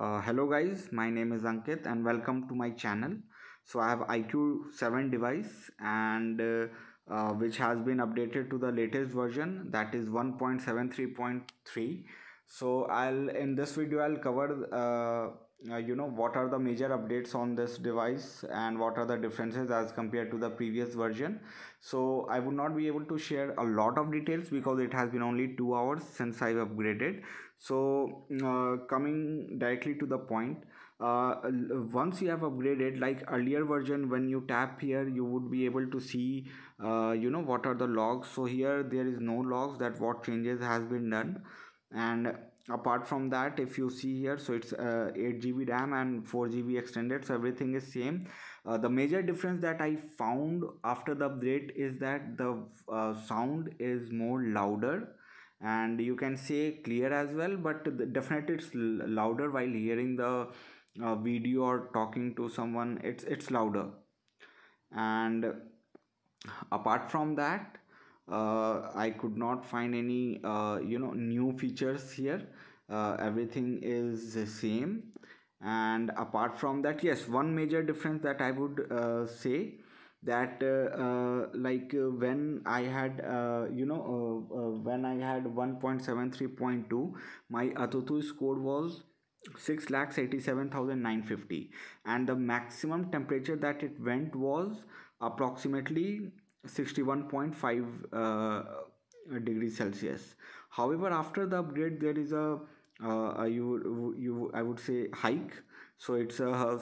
Hello guys, my name is Ankit and welcome to my channel. So I have IQ 7 device and which has been updated to the latest version, that is 1.73.3. So I'll in this video I'll cover what are the major updates on this device and what are the differences as compared to the previous version. So I would not be able to share a lot of details because it has been only 2 hours since I've upgraded. So coming directly to the point, once you have upgraded, like earlier version, when you tap here you would be able to see what are the logs. So here there is no logs that what changes has been done. And apart from that, if you see here, so it's 8 GB RAM and 4 GB extended, so everything is same. The major difference that I found after the update is that the sound is more louder, and you can say clear as well, but definitely it's louder while hearing the video or talking to someone. It's louder. And apart from that, I could not find any new features here. Everything is the same. And apart from that, yes, one major difference that I would say, that when I had when I had 1.73.2, my Atutu score was 6,87,950, and the maximum temperature that it went was approximately 61.5 degrees Celsius. However, after the upgrade, there is a I would say hike. So it's a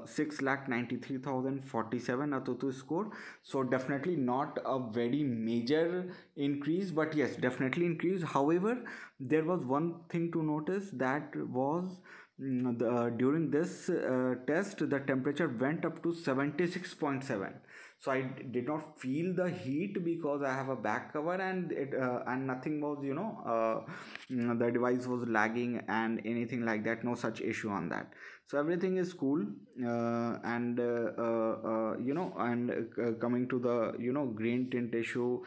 6,93,047 Atutu score. So definitely not a very major increase, but yes, definitely increase. However, there was one thing to notice, that was during this test the temperature went up to 76.7. So I did not feel the heat because I have a back cover, and it and nothing was the device was lagging and anything like that, no such issue on that. So everything is cool. Coming to the green tint issue,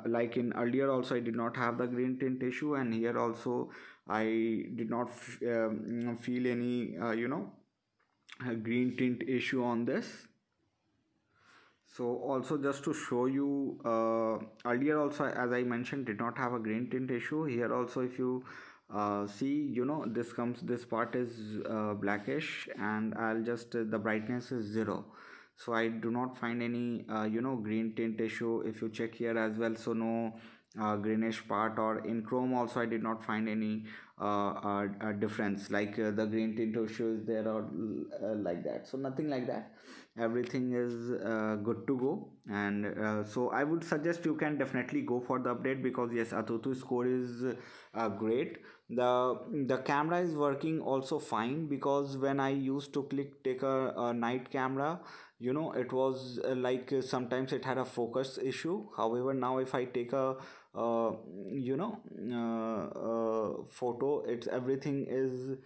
like in earlier also I did not have the green tint issue, and here also I did not feel any green tint issue on this. So also, just to show you, earlier also, as I mentioned, did not have a green tint issue. Here also, if you see, this part is blackish, and I'll just the brightness is 0. So I do not find any green tint issue. If you check here as well, so no greenish part, or in Chrome also I did not find any difference, like the green tint issue is there, or like that. So nothing like that, everything is good to go. And so I would suggest you can definitely go for the update, because yes, Atutu score is great. The camera is working also fine, because when I used to take a night camera, it was sometimes it had a focus issue. However, now if I take a photo, it's everything is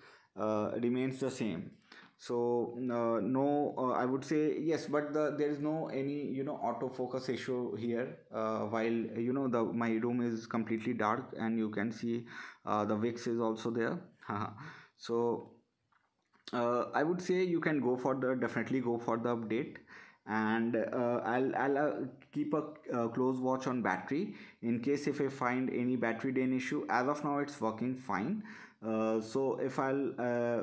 remains the same. So no, I would say yes, but there is no any autofocus issue here, while the my room is completely dark, and you can see the Vix is also there. So I would say you can go for the definitely go for the update. And I'll keep a close watch on battery, in case if I find any battery drain issue. As of now, it's working fine. So if I'll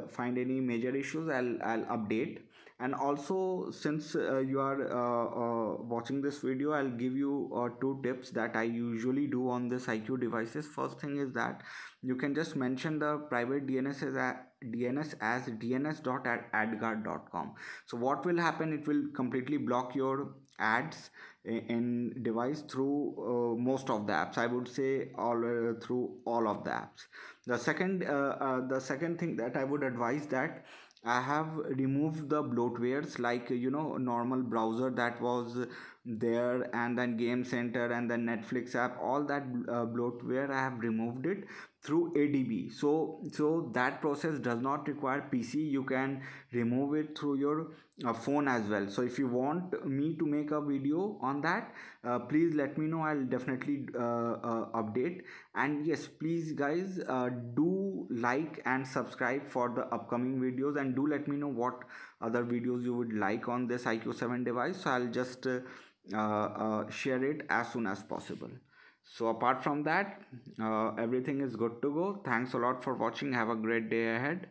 find any major issues, I'll update. And also, since you are watching this video, I'll give you 2 tips that I usually do on this IQ devices. First thing is that you can just mention the private DNS as dns.adguard.com. So what will happen, it will completely block your ads in device through most of the apps, I would say all through all of the apps. The second thing that I would advise, that I have removed the bloatwares, like normal browser that was there, and then Game Center and then Netflix app, all that bloatware I have removed it. through ADB. So that process does not require PC. You can remove it through your phone as well. So if you want me to make a video on that, please let me know. I'll definitely update. And yes, please guys, do like and subscribe for the upcoming videos, and do let me know what other videos you would like on this IQ7 device, so I'll just share it as soon as possible. So apart from that, everything is good to go. Thanks a lot for watching. Have a great day ahead.